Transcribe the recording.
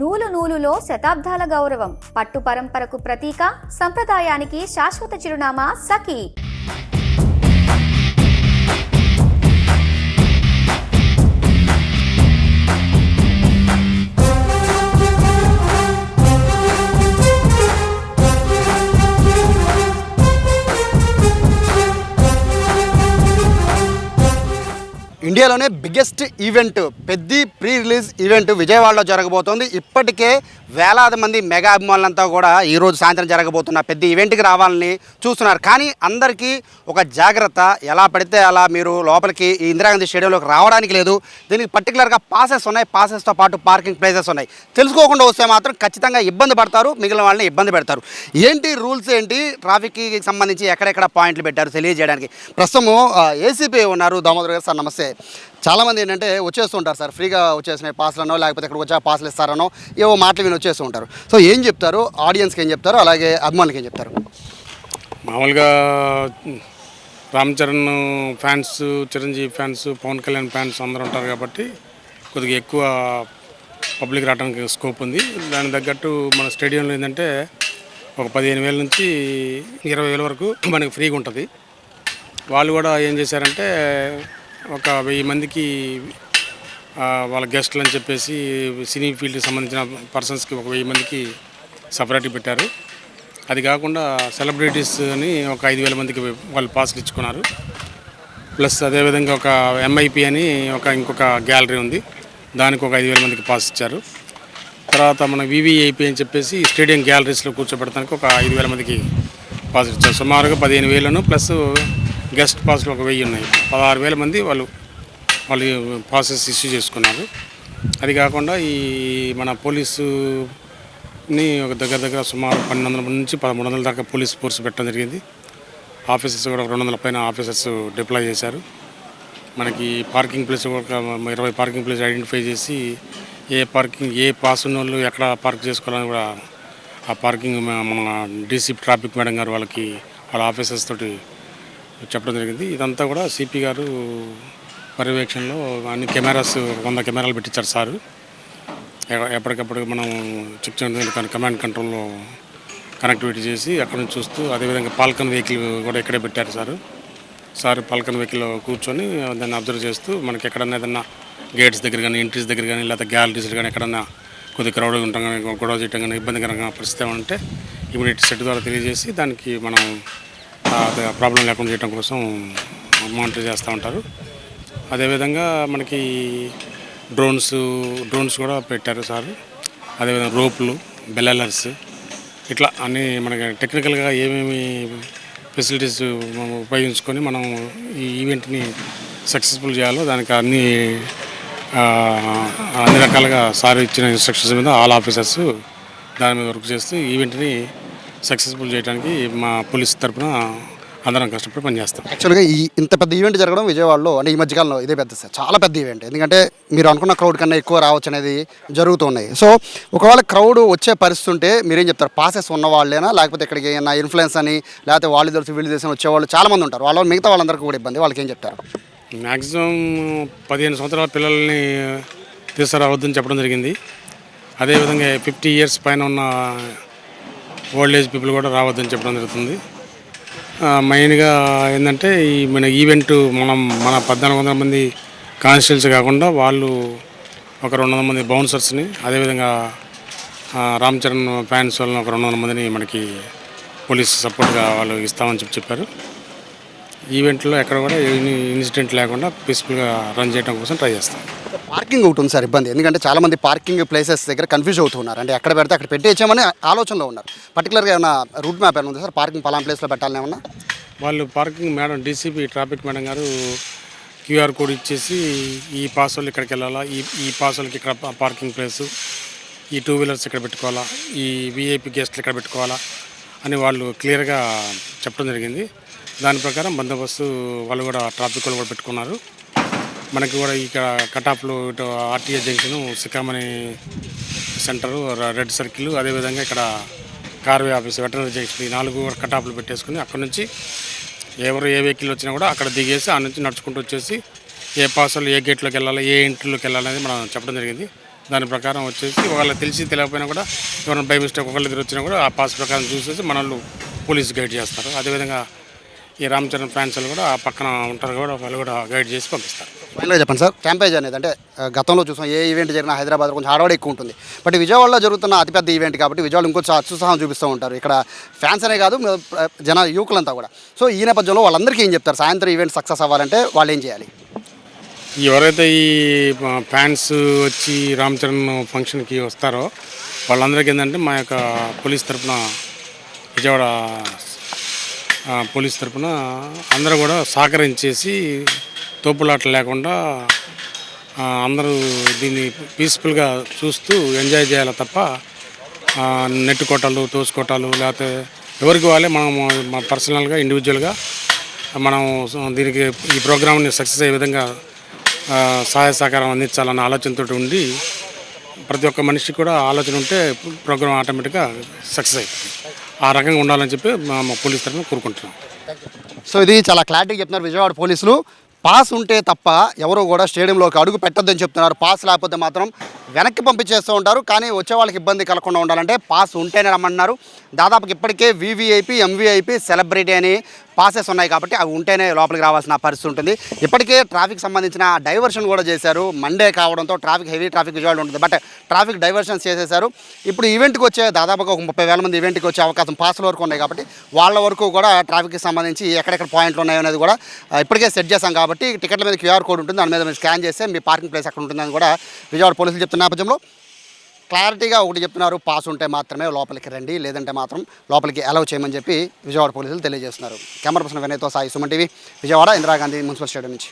నూలు నూలులో శతాబ్దాల గౌరవం, పట్టు పరంపరకు ప్రతీక, సంప్రదాయానికి శాశ్వత చిరునామా సఖీ. ఇండియాలోనే బిగ్గెస్ట్ ఈవెంట్ పెద్ద ప్రీ రిలీజ్ ఈవెంట్ విజయవాడలో జరగబోతోంది. ఇప్పటికే వేలాది మంది మెగా అభిమానులంతా కూడా ఈరోజు సాయంత్రం జరగబోతున్న పెద్ద ఈవెంట్కి రావాలని చూస్తున్నారు. కానీ అందరికీ ఒక జాగ్రత్త, ఎలా పడితే అలా మీరు లోపలికి ఈ ఇందిరాగాంధీ స్టేడియంలోకి రావడానికి లేదు. దీనికి పర్టికులర్గా పాసెస్ ఉన్నాయి, పాసెస్తో పాటు పార్కింగ్ ప్లేసెస్ ఉన్నాయి. తెలుసుకోకుండా వస్తే మాత్రం ఖచ్చితంగా ఇబ్బంది పడతారు, మిగిలిన వాళ్ళని ఇబ్బంది పెడతారు. ఏంటి రూల్స్ ఏంటి, ట్రాఫిక్కి సంబంధించి ఎక్కడెక్కడ పాయింట్లు పెట్టారు తెలియజేయడానికి ప్రస్తుతం ఏసీపీ ఉన్నారు, దామోదర్ గారు. సార్ నమస్తే. చాలామంది ఏంటంటే వచ్చేస్తుంటారు సార్, ఫ్రీగా వచ్చేసిన పాస్లనో లేకపోతే ఇక్కడికి వచ్చా పాస్లు ఇస్తారనో ఏవో మాటలు విని వచ్చేస్తూ ఉంటారు. సో ఏం చెప్తారు ఆడియన్స్కి, ఏం చెప్తారు, అలాగే అభిమానులకి ఏం చెప్తారు? మామూలుగా Ram Charan fans, Chiranjeevi fans, Pawan Kalyan fans అందరూ ఉంటారు కాబట్టి కొద్దిగా ఎక్కువ పబ్లిక్ రావడానికి స్కోప్ ఉంది. దానికి తగ్గట్టు మన స్టేడియంలో ఏంటంటే ఒక 15,000 నుంచి 20,000 వరకు మనకి ఫ్రీగా ఉంటుంది. వాళ్ళు కూడా ఏం చేశారంటే ఒక 1000 మందికి వాళ్ళ గెస్ట్లు అని చెప్పేసి సినీ ఫీల్డ్కి సంబంధించిన పర్సన్స్కి ఒక 1000 మందికి సపరేట్గా పెట్టారు. అది కాకుండా సెలబ్రిటీస్ అని ఒక 5,000 మందికి వాళ్ళు పాస్లు ఇచ్చుకున్నారు. ప్లస్ అదేవిధంగా ఒక ఎంఐపి అని ఇంకొక గ్యాలరీ ఉంది, దానికి ఒక 5,000 మందికి పాస్ ఇచ్చారు. తర్వాత మన వివిఐపి అని చెప్పేసి స్టేడియం గ్యాలరీస్లో కూర్చోబెడతానికి ఒక 5,000 మందికి పాస్ ఇచ్చారు. సుమారుగా 15,000 ప్లస్ గెస్ట్ పాస్లు ఒక 1000 ఉన్నాయి. 16,000 మంది వాళ్ళు పాసెస్ ఇష్యూ చేసుకున్నారు. అది కాకుండా ఈ మన పోలీసుని ఒక దగ్గర సుమారు 1,200 నుంచి 1,300 దాకా పోలీస్ ఫోర్స్ పెట్టడం జరిగింది. ఆఫీసర్స్ కూడా 200 పైన ఆఫీసర్స్ డిప్లాయ్ చేశారు. మనకి పార్కింగ్ ప్లేస్ ఒక 20 పార్కింగ్ ప్లేస్ ఐడెంటిఫై చేసి ఏ పాస్ ఉన్న వాళ్ళు ఎక్కడ పార్క్ చేసుకోవాలని కూడా ఆ పార్కింగ్ మన డీసీపీ ట్రాఫిక్ మేడం గారు వాళ్ళ ఆఫీసర్స్ తోటి చెప్పడం జరిగింది. ఇదంతా కూడా సిపి గారు పర్యవేక్షణలో అన్ని కెమెరాస్ 100 కెమెరాలు పెట్టించారు సారు. ఎప్పటికప్పుడు మనం చెక్ చేయడం కమాండ్ కంట్రోల్లో కనెక్టివిటీ చేసి అక్కడ నుంచి చూస్తూ, అదేవిధంగా పాల్కన్ వెహికల్ కూడా ఇక్కడే పెట్టారు సార్ పాల్కన్ వెహికల్లో కూర్చొని దాన్ని అబ్జర్వ్ చేస్తూ మనకి ఎక్కడన్నా ఏదన్నా గేట్స్ దగ్గర కానీ, ఎంట్రీస్ దగ్గర కానీ, లేకపోతే గ్యాలరీస్ కానీ ఎక్కడన్నా కొద్దిగా క్రౌడ్గా ఉంటాం కానీ, గొడవ చేయడం కానీ, ఇబ్బందికరంగా పరిస్థితి ఏమంటే ఇమీడియట్ సెట్ ద్వారా తెలియజేసి దానికి మనం ప్రాబ్లం లేకుండా చేయడం కోసం మానిటర్ చేస్తూ ఉంటారు. అదేవిధంగా మనకి డ్రోన్స్ కూడా పెట్టారు సార్. అదేవిధంగా రోప్లు, బెల్లర్స్, ఇట్లా అన్నీ మనకి టెక్నికల్గా ఏమేమి ఫెసిలిటీస్ ఉపయోగించుకొని మనం ఈ ఈవెంట్ని సక్సెస్ఫుల్ చేయాలో దానికి అన్ని రకాలుగా సార్ ఇచ్చిన ఇన్స్ట్రక్షన్స్ మీద ఆల్ ఆఫీసర్స్ దాని మీద వర్క్ చేస్తూ ఈవెంట్ని సక్సెస్ఫుల్ చేయడానికి మా పోలీస్ తరఫున అందరం కష్టపడి పనిచేస్తాం. యాక్చువల్గా ఇంత పెద్ద ఈవెంట్ జరగడం విజయవాడలో అంటే ఈ మధ్యకాలంలో ఇదే పెద్ద సార్, చాలా పెద్ద ఈవెంట్. ఎందుకంటే మీరు అనుకున్న క్రౌడ్ కన్నా ఎక్కువ రావచ్చు అనేది జరుగుతున్నాయి. సో ఒకవేళ క్రౌడ్ వచ్చే పరిస్థితి ఉంటే మీరేం చెప్తారు? పాసెస్ ఉన్న వాళ్ళేనా, లేకపోతే ఇక్కడికి ఏమైనా ఇన్ఫ్లుయెన్స్ అని, లేకపోతే వాళ్ళు తెలిసి వీళ్ళు తెలిసి వచ్చేవాళ్ళు చాలామంది ఉంటారు, మిగతా వాళ్ళందరికీ కూడా ఇబ్బంది, వాళ్ళకి ఏం చెప్తారు? మ్యాక్సిమం 15 సంవత్సరాల పిల్లల్ని తీసుకురావద్దని చెప్పడం జరిగింది. అదేవిధంగా 50 years పైన ఉన్న ఓల్డ్ ఏజ్ పీపుల్ కూడా రావద్దని చెప్పడం జరుగుతుంది. మెయిన్గా ఏంటంటే మన ఈవెంట్ మన 1,400 మంది కానిస్టేబుల్స్ కాకుండా వాళ్ళు ఒక 200 మంది బౌన్సర్స్ని, అదేవిధంగా రామ్ చరణ్ ఫ్యాన్స్ వాళ్ళని ఒక 200 మందిని మనకి పోలీస్ సపోర్ట్గా వాళ్ళు ఇస్తామని చెప్పారు. ఈవెంట్లో ఎక్కడ కూడా ఇన్సిడెంట్ లేకుండా పీస్ఫుల్గా రన్ చేయడం కోసం ట్రై చేస్తాం. పార్కింగ్ ఒకటి ఉంది సార్ ఇబ్బంది, ఎందుకంటే చాలామంది పార్కింగ్ ప్లేసెస్ దగ్గర కన్ఫ్యూజ్ అవుతున్నారు. అంటే ఎక్కడ పెడితే అక్కడ పెట్టేయచ్చామని ఆలోచనలో ఉన్నారు. పర్టికులర్గా ఏమైనా రూట్ మ్యాప్ ఏమైనా ఉంది సార్, పార్కింగ్ పలానా ప్లేస్లో పెట్టాలని ఏమన్నా? వాళ్ళు parking madam DCP traffic madam గారు క్యూఆర్ కోడ్ ఇచ్చేసి ఈ పాస్ వాళ్ళు ఇక్కడికి వెళ్ళాలా, ఈ పాస్ వాళ్ళకి ఇక్కడ పార్కింగ్ ప్లేసు, ఈ 2 వీలర్స్ ఇక్కడ పెట్టుకోవాలా, ఈ విఐపి గెస్ట్లు ఇక్కడ పెట్టుకోవాలా అని వాళ్ళు క్లియర్గా చెప్పడం జరిగింది. దాని ప్రకారం బందోబస్తు వాళ్ళు కూడా ట్రాఫిక్ వాళ్ళు కూడా పెట్టుకున్నారు. మనకి కూడా ఇక్కడ కటాఫ్లో ఇటు RTA junction, Sikamani centre, red circle, అదేవిధంగా ఇక్కడ కార్వే ఆఫీస్, వెటనరీ జంక్షన్, ఈ 4 కటాఫ్లు పెట్టేసుకుని అక్కడ నుంచి ఎవరు ఏ వెహికల్ వచ్చినా కూడా అక్కడ దిగేసి ఆ నుంచి నడుచుకుంటూ వచ్చేసి ఏ పాసలు ఏ గేట్లోకి వెళ్ళాలి, ఏ ఎంట్రీలోకి వెళ్ళాలనేది మనం చెప్పడం జరిగింది. దాని ప్రకారం వచ్చేసి ఒకవేళ తెలిసి తెలియకపోయినా కూడా ఎవరైనా బై మిస్టేక్ ఒకళ్ళు ఎదురు వచ్చినా కూడా ఆ పాస్ ప్రకారం చూసేసి మనల్ని పోలీసు గైడ్ చేస్తారు. అదేవిధంగా ఈ రామ్ చరణ్ ఫ్యాన్స్ వాళ్ళు కూడా ఆ పక్కన ఉంటారు కూడా వాళ్ళు కూడా గైడ్ చేసి పంపిస్తారు. ఫైనల్గా చెప్పండి సార్, క్యాంపేజ్ అనేది అంటే గతంలో చూసాం ఏ ఈవెంట్ జరిగినా హైదరాబాద్ కొంచెం హడావుడి ఎక్కువ ఉంటుంది. బట్ విజయవాడలో జరుగుతున్న అతిపెద్ద ఈవెంట్ కాబట్టి విజయవాడ ఇంకొంచెం అత్యుత్సాహం చూపిస్తూ ఉంటారు. ఇక్కడ ఫ్యాన్స్ అనే కాదు యువకులంతా కూడా. సో ఈ నేపథ్యంలో వాళ్ళందరికీ ఏం చెప్తారు? సాయంత్రం ఈవెంట్ సక్సెస్ అవ్వాలంటే వాళ్ళు ఏం చేయాలి? ఎవరైతే ఈ ఫ్యాన్స్ వచ్చి రామ్ చరణ్ ఫంక్షన్కి వస్తారో వాళ్ళందరికీ ఏంటంటే మా యొక్క పోలీస్ తరఫున విజయవాడ పోలీస్ తరఫున అందరూ కూడా సహకరించేసి తోపులాటలు లేకుండా అందరూ దీన్ని పీస్ఫుల్గా చూస్తూ ఎంజాయ్ చేయాలి తప్ప నెట్టుకోటాలు తోసుకోటాలు లేకపోతే ఎవరికి వాళ్ళే మనం పర్సనల్గా ఇండివిజువల్గా మనం దీనికి ఈ ప్రోగ్రామ్ని సక్సెస్ అయ్యే విధంగా సహాయ సహకారం అందించాలన్న ఆలోచనతో ఉండి ప్రతి ఒక్క మనిషికి కూడా ఆలోచన ఉంటే ప్రోగ్రామ్ ఆటోమేటిక్గా సక్సెస్ అవుతుంది. ఆ రకంగా ఉండాలని చెప్పి మా పోలీస్ తరఫున కోరుకుంటున్నాం. సో ఇది చాలా క్లారిటీగా చెప్తున్నారు విజయవాడ పోలీసులు. పాస్ ఉంటే తప్ప ఎవరు కూడా స్టేడియంలోకి అడుగు పెట్టొద్దని చెప్తున్నారు. పాస్ లేకపోతే మాత్రం వెనక్కి పంపించేస్తూ ఉంటారు. కానీ వచ్చే వాళ్ళకి ఇబ్బంది కలగకుండా ఉండాలంటే పాస్ ఉంటేనే రమ్మన్నారు. దాదాపుకి ఇప్పటికే వివిఐపి, ఎంవిఐపి, సెలబ్రిటీ అని పాసెస్ ఉన్నాయి కాబట్టి అవి ఉంటేనే లోపలికి రావాల్సిన పరిస్థితి ఉంటుంది. ఇప్పటికే ట్రాఫిక్ సంబంధించిన డైవర్షన్ కూడా చేశారు. మండే కావడంతో హెవీ ట్రాఫిక్ విజయవాడ ఉంటుంది. బట్ ట్రాఫిక్ డైవర్షన్స్ చేసేశారు. ఇప్పుడు ఈవెంట్కి వచ్చే దాదాపుగా ఒక 30,000 మంది ఈవెంట్కి వచ్చే అవకాశం పాస్ల వరకు ఉన్నాయి కాబట్టి వాళ్ళ వరకు కూడా ట్రాఫిక్కి సంబంధించి ఎక్కడెక్కడ పాయింట్లు ఉన్నాయో అనేది కూడా ఇప్పటికే సెట్ చేశాం కాబట్టి టికెట్ల మీద QR కోడ్ ఉంటుంది. దాని మీద మీరు స్కాన్ చేస్తే మీ పార్కింగ్ ప్లేస్ అక్కడ ఉంటుందని కూడా విజయవాడ పోలీసులు చెప్తున్న నేపథ్యంలో క్లారిటీగా ఒకటి చెప్తున్నారు, పాస్ ఉంటే మాత్రమే లోపలికి రండి, లేదంటే మాత్రం లోపలికి అలౌ చేయమని చెప్పి విజయవాడ పోలీసులు తెలియజేస్తున్నారు. Camera person వినయ్తో Sai, Suman TV, Vijayawada Indira Gandhi municipal stadium నుంచి.